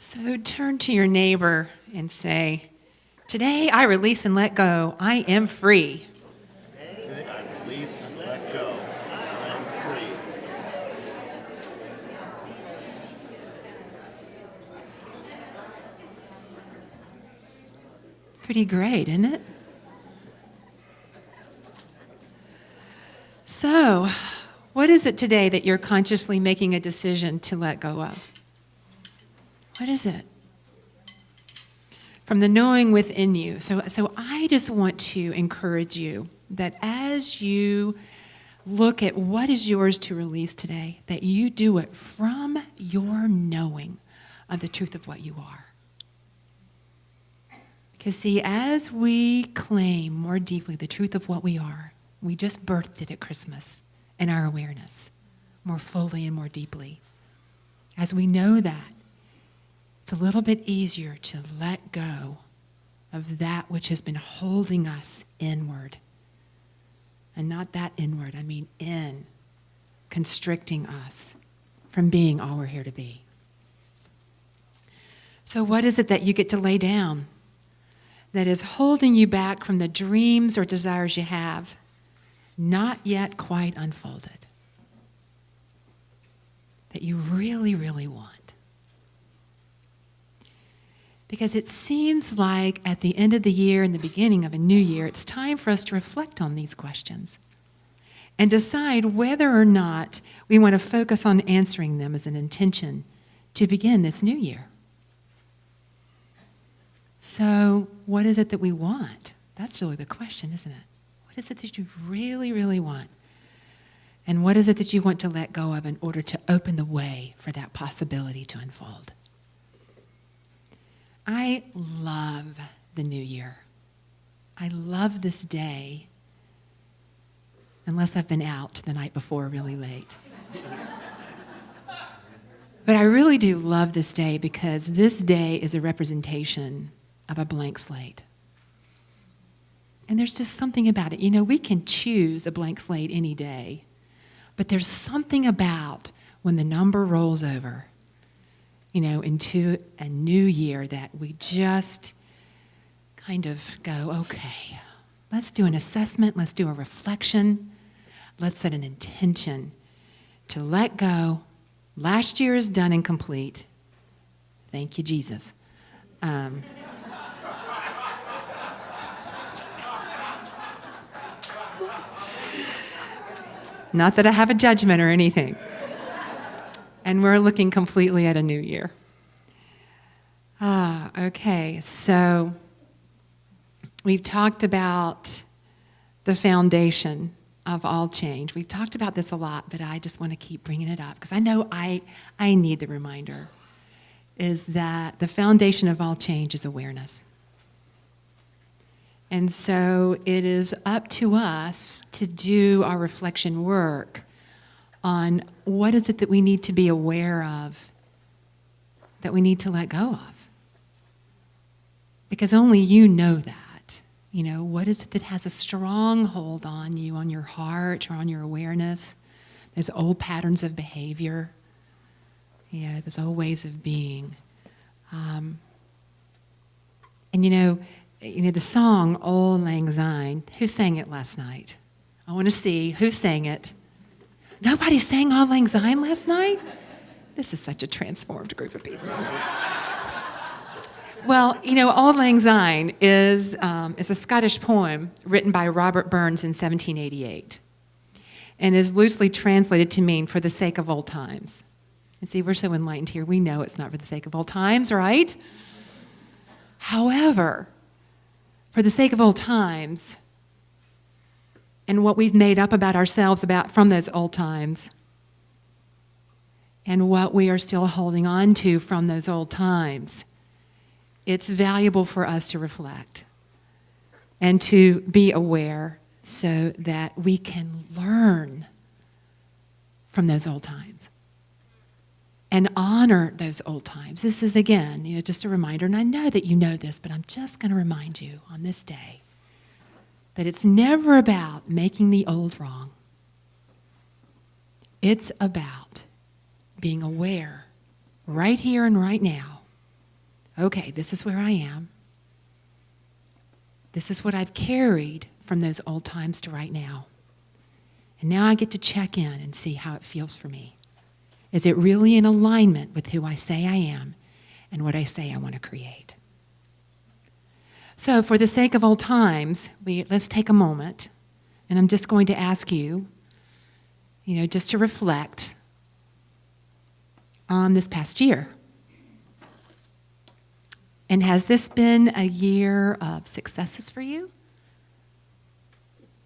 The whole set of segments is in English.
So turn to your neighbor and say, "Today I release and let go. I am free." Today I release and let go. I am free. Pretty great, isn't it? So, what is it today that you're consciously making a decision to let go of? What is it? From the knowing within you. So I just want to encourage you that as you look at what is yours to release today, that you do it from your knowing of the truth of what you are. Because see, as we claim more deeply the truth of what we are, we just birthed it at Christmas in our awareness, more fully and more deeply. As we know that, it's a little bit easier to let go of that which has been holding us inward. And not that inward, I mean in, constricting us from being all we're here to be. So what is it that you get to lay down that is holding you back from the dreams or desires you have, not yet quite unfolded, that you really, really want? Because it seems like at the end of the year and the beginning of a new year, it's time for us to reflect on these questions and decide whether or not we want to focus on answering them as an intention to begin this new year. So, what is it that we want? That's really the question, isn't it? What is it that you really, really want? And what is it that you want to let go of in order to open the way for that possibility to unfold? I love the new year. I love this day, unless I've been out the night before really late. But I really do love this day because this day is a representation of a blank slate. And there's just something about it. You know, we can choose a blank slate any day, but there's something about when the number rolls over, you know, into a new year that we just kind of go, okay, let's do an assessment, let's do a reflection, let's set an intention to let go. Last year is done and complete. Thank you, Jesus. Not that I have a judgment or anything. And we're looking completely at a new year. Okay, so we've talked about the foundation of all change. We've talked about this a lot, but I just want to keep bringing it up because I know I need the reminder, is that the foundation of all change is awareness. And so it is up to us to do our reflection work on what is it that we need to be aware of, that we need to let go of. Because only you know that. You know, what is it that has a strong hold on you, on your heart or on your awareness? There's old patterns of behavior. Yeah, there's old ways of being. And you know, the song Auld Lang Syne, who sang it last night? I want to see who sang it. Nobody sang Auld Lang Syne last night? This is such a transformed group of people. Well, you know, Auld Lang Syne is a Scottish poem written by Robert Burns in 1788 and is loosely translated to mean for the sake of old times. And see, we're so enlightened here, we know it's not for the sake of old times, right? However, for the sake of old times, and what we've made up about ourselves from those old times, and what we are still holding on to from those old times, it's valuable for us to reflect and to be aware so that we can learn from those old times and honor those old times. This is, again, you know, just a reminder, and I know that you know this, but I'm just going to remind you on this day that it's never about making the old wrong. It's about being aware right here and right now okay, this is where I am. This is what I've carried from those old times to right now. And now I get to check in and see how it feels for me. Is it really in alignment with who I say I am and what I say I want to create? So for the sake of old times, let's take a moment, and I'm just going to ask you, just to reflect on this past year. And has this been a year of successes for you?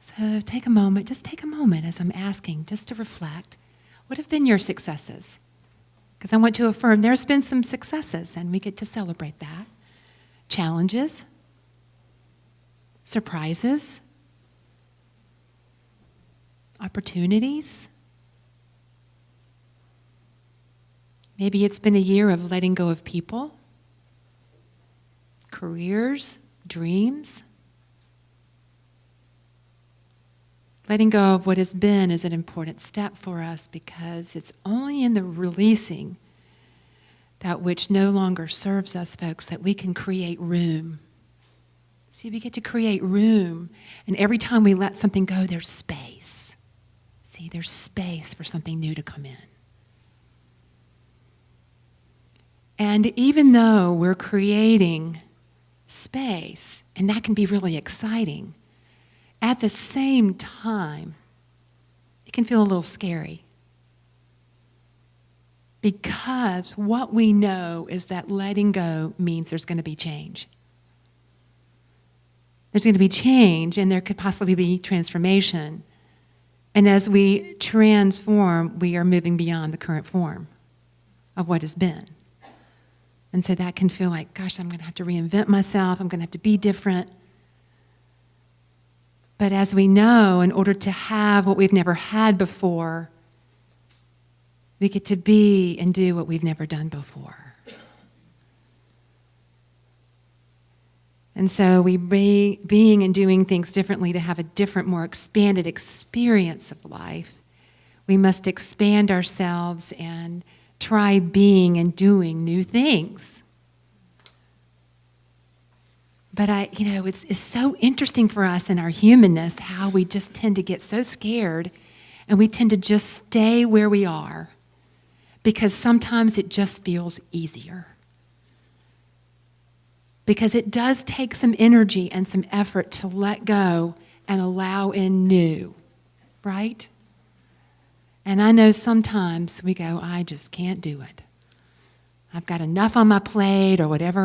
So take a moment as I'm asking, just to reflect. What have been your successes? Because I want to affirm there's been some successes, and we get to celebrate that. Challenges, surprises, opportunities. Maybe it's been a year of letting go of people, careers, dreams. Letting go of what has been is an important step for us because it's only in the releasing that which no longer serves us, folks, that we can create room. See, we get to create room, and every time we let something go, there's space. See, there's space for something new to come in. And even though we're creating space, and that can be really exciting, at the same time, it can feel a little scary. Because what we know is that letting go means there's going to be change. There's going to be change, and there could possibly be transformation. And as we transform, we are moving beyond the current form of what has been. And so that can feel like, gosh, I'm going to have to reinvent myself. I'm going to have to be different. But as we know, in order to have what we've never had before, we get to be and do what we've never done before. And so being and doing things differently to have a different, more expanded experience of life, we must expand ourselves and try being and doing new things. But it's so interesting for us in our humanness how we just tend to get so scared and we tend to just stay where we are because sometimes it just feels easier. Because it does take some energy and some effort to let go and allow in new, right? And I know sometimes we go, I just can't do it. I've got enough on my plate or whatever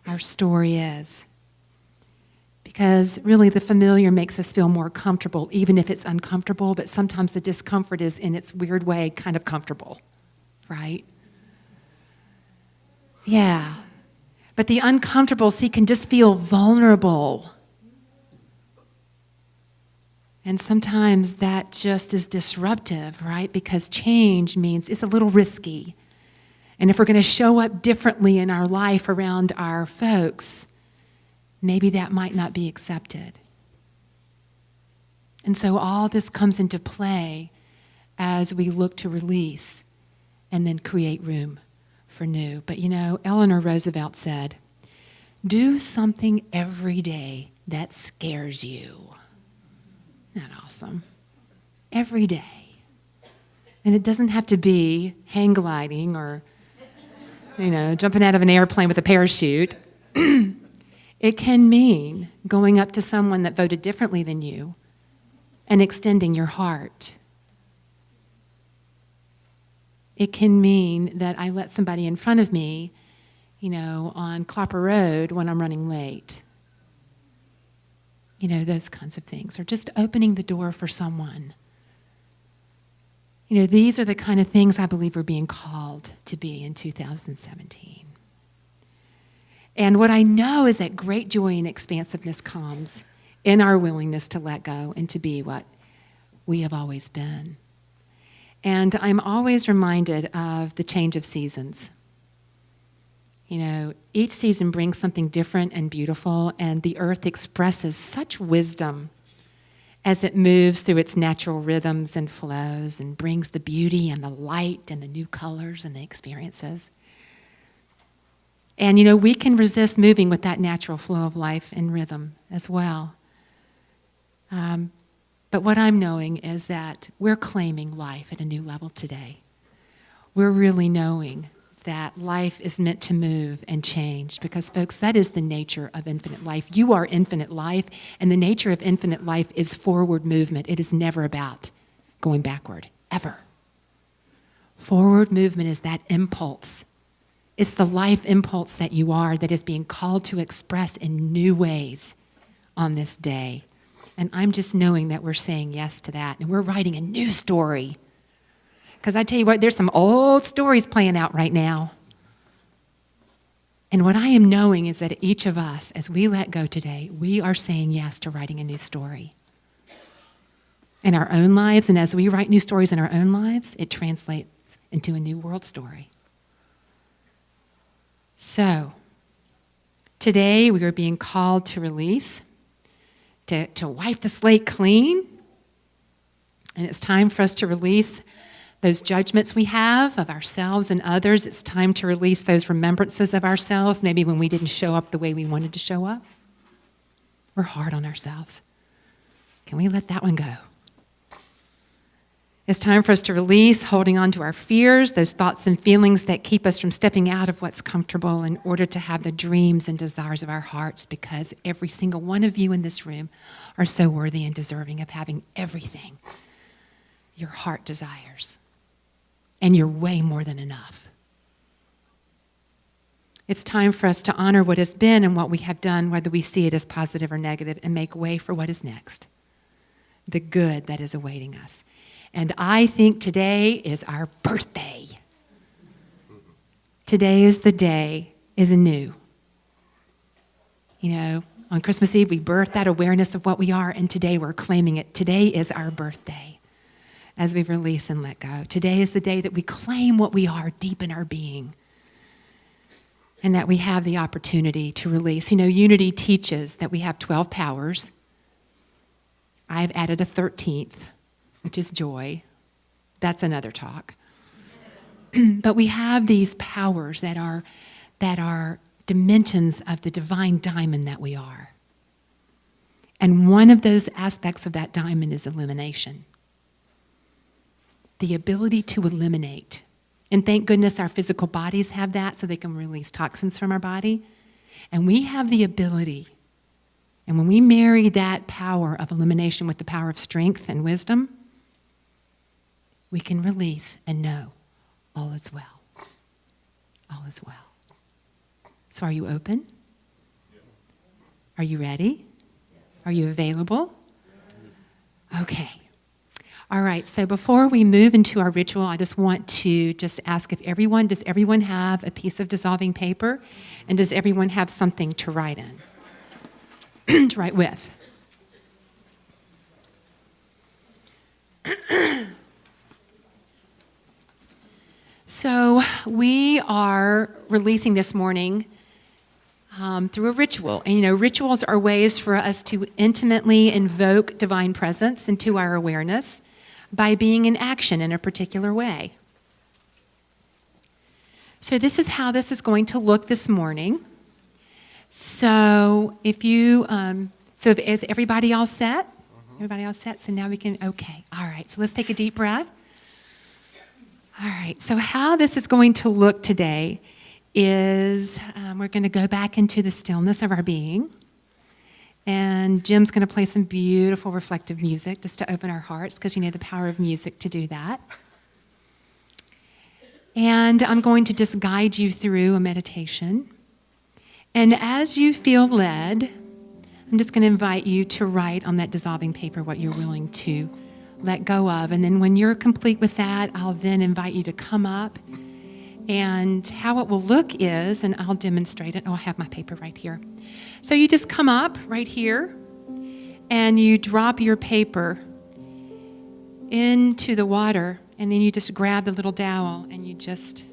our story is. Because really the familiar makes us feel more comfortable, even if it's uncomfortable, but sometimes the discomfort is in its weird way kind of comfortable, right? Yeah. But the uncomfortable, see, can just feel vulnerable. And sometimes that just is disruptive, right? Because change means it's a little risky. And if we're going to show up differently in our life around our folks, maybe that might not be accepted. And so all this comes into play as we look to release and then create room for new. But Eleanor Roosevelt said, do something every day that scares you. Isn't that awesome? Every day. And it doesn't have to be hang gliding or, jumping out of an airplane with a parachute. It can mean going up to someone that voted differently than you and extending your heart. It can mean that I let somebody in front of me, on Clopper Road when I'm running late. Those kinds of things. Or just opening the door for someone. These are the kind of things I believe we're being called to be in 2017. And what I know is that great joy and expansiveness comes in our willingness to let go and to be what we have always been. And I'm always reminded of the change of seasons. Each season brings something different and beautiful, and the earth expresses such wisdom as it moves through its natural rhythms and flows and brings the beauty and the light and the new colors and the experiences. And, we can resist moving with that natural flow of life and rhythm as well. But what I'm knowing is that we're claiming life at a new level today. We're really knowing that life is meant to move and change because, folks, that is the nature of infinite life. You are infinite life, and the nature of infinite life is forward movement. It is never about going backward, ever. Forward movement is that impulse. It's the life impulse that you are that is being called to express in new ways on this day. And I'm just knowing that we're saying yes to that, and we're writing a new story. Because I tell you what, there's some old stories playing out right now. And what I am knowing is that each of us, as we let go today, we are saying yes to writing a new story. In our own lives, and as we write new stories in our own lives, it translates into a new world story. So, today we are being called to release, to wipe the slate clean. And it's time for us to release those judgments we have of ourselves and others. It's time to release those remembrances of ourselves, maybe when we didn't show up the way we wanted to show up. We're hard on ourselves. Can we let that one go? It's time for us to release holding on to our fears, those thoughts and feelings that keep us from stepping out of what's comfortable in order to have the dreams and desires of our hearts, because every single one of you in this room are so worthy and deserving of having everything your heart desires. And you're way more than enough. It's time for us to honor what has been and what we have done, whether we see it as positive or negative, and make way for what is next, the good that is awaiting us. And I think today is our birthday. Today is the day, is anew. On Christmas Eve, we birthed that awareness of what we are, and today we're claiming it. Today is our birthday. As we release and let go. Today is the day that we claim what we are deep in our being, and that we have the opportunity to release. Unity teaches that we have 12 powers. I've added a 13th, which is joy. That's another talk. But we have these powers that are dimensions of the divine diamond that we are. And one of those aspects of that diamond is elimination. The ability to eliminate. And thank goodness our physical bodies have that so they can release toxins from our body. And we have the ability. And when we marry that power of elimination with the power of strength and wisdom, we can release and know all is well. All is well. So are you open? Are you ready? Are you available? Okay. All right, so before we move into our ritual, I just want to ask does everyone have a piece of dissolving paper? And does everyone have something to write in, to write with? So we are releasing this morning through a ritual. And rituals are ways for us to intimately invoke divine presence into our awareness by being in action in a particular way. So this is how this is going to look this morning. So is everybody all set? Everybody all set? So now we can, okay. All right, so let's take a deep breath. All right, so how this is going to look today is we're going to go back into the stillness of our being. And Jim's going to play some beautiful reflective music just to open our hearts, because the power of music to do that. And I'm going to just guide you through a meditation. And as you feel led, I'm just going to invite you to write on that dissolving paper what you're willing to let go of. And then when you're complete with that, I'll then invite you to come up. And how it will look is, and I'll demonstrate it. I'll have my paper right here. So you just come up right here, and you drop your paper into the water, and then you just grab the little dowel, and you just...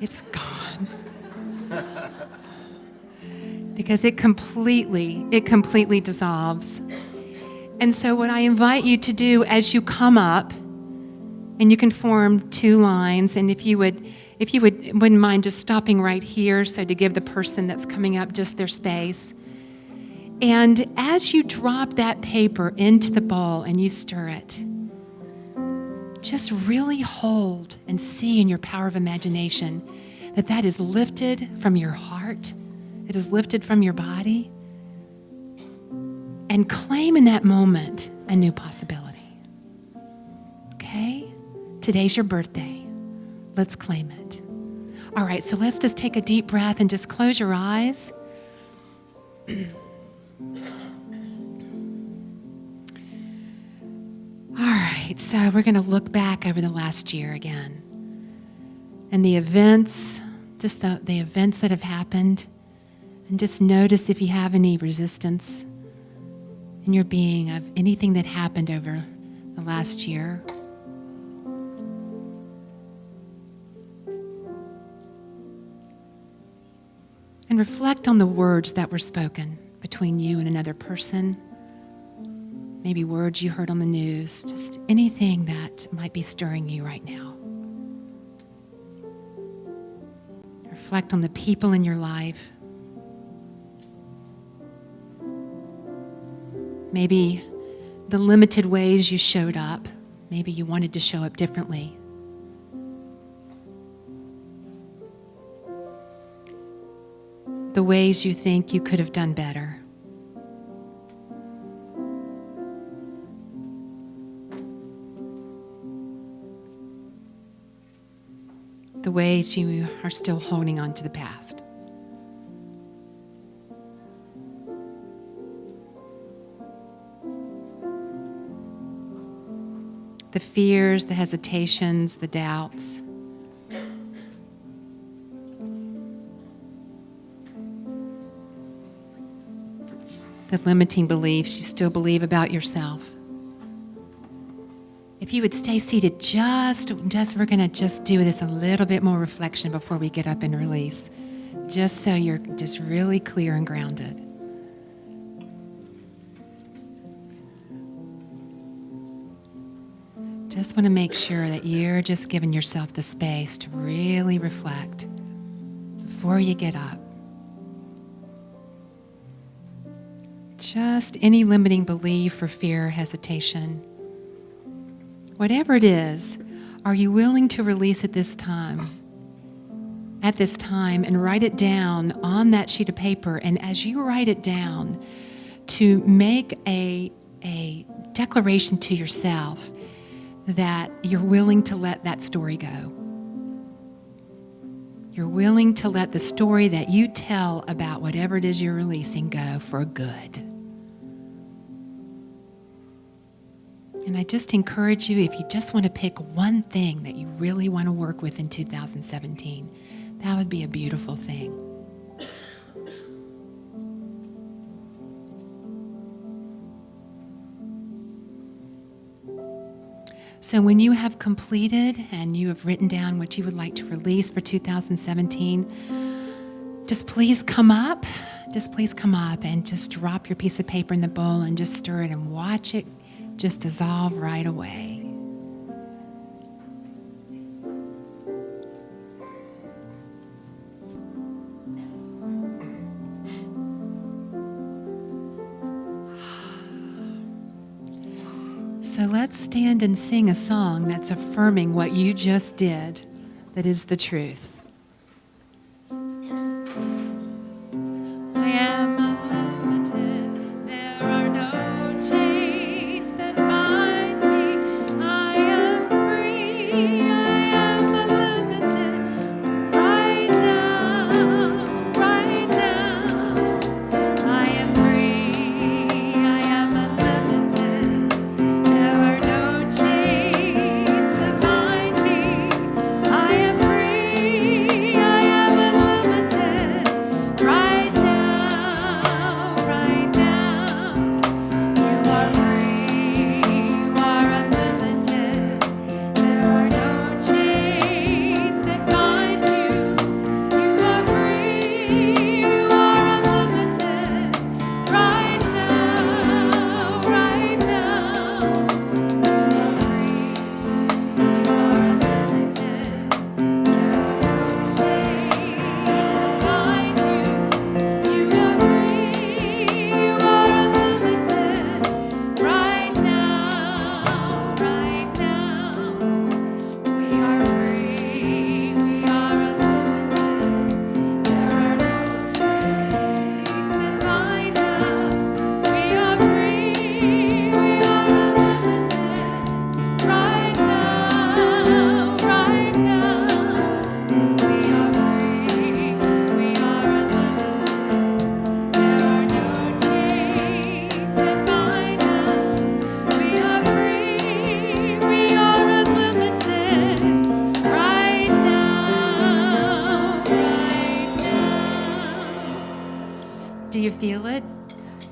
it's gone. Because it completely dissolves. And so what I invite you to do as you come up And you can form two lines. And if you wouldn't mind just stopping right here, so to give the person that's coming up just their space. And as you drop that paper into the bowl and you stir it, just really hold and see in your power of imagination that that is lifted from your heart, it is lifted from your body, and claim in that moment a new possibility. Okay? Today's your birthday. Let's claim it. All right, so let's just take a deep breath and just close your eyes. All right, so we're going to look back over the last year again. And the events, just the events that have happened. And just notice if you have any resistance in your being of anything that happened over the last year. And reflect on the words that were spoken between you and another person. Maybe words you heard on the news, just anything that might be stirring you right now. Reflect on the people in your life. Maybe the limited ways you showed up. Maybe you wanted to show up differently. The ways you think you could have done better. The ways you are still holding on to the past. The fears, the hesitations, the doubts. The limiting beliefs you still believe about yourself. If you would stay seated, we're going to just do this a little bit more reflection before we get up and release, just so you're just really clear and grounded. Just want to make sure that you're just giving yourself the space to really reflect before you get up. Just any limiting belief or fear, hesitation. Whatever it is, are you willing to release at this time? At this time, and write it down on that sheet of paper. And as you write it down, to make a declaration to yourself that you're willing to let that story go. You're willing to let the story that you tell about whatever it is you're releasing go for good. And I just encourage you, if you just want to pick one thing that you really want to work with in 2017, that would be a beautiful thing. So when you have completed and you have written down what you would like to release for 2017, just please come up. Just please come up and just drop your piece of paper in the bowl and just stir it and watch it just dissolve right away. So let's stand and sing a song that's affirming what you just did, that is the truth. I am unlimited. There are no chains that bind me. I am free. I am unlimited. Right now, right now. I am free. I am unlimited. There are no chains that bind me. I am free.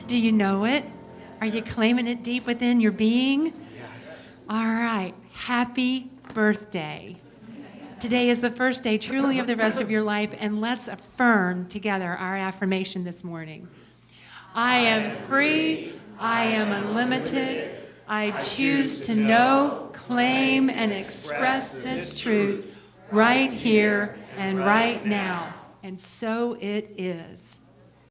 Do you know it? Are you claiming it deep within your being? Yes. All right. Happy birthday. Today is the first day truly of the rest of your life, and let's affirm together our affirmation this morning. I am free. I am unlimited. I choose to know, claim, and express this truth right here and right now. And so it is.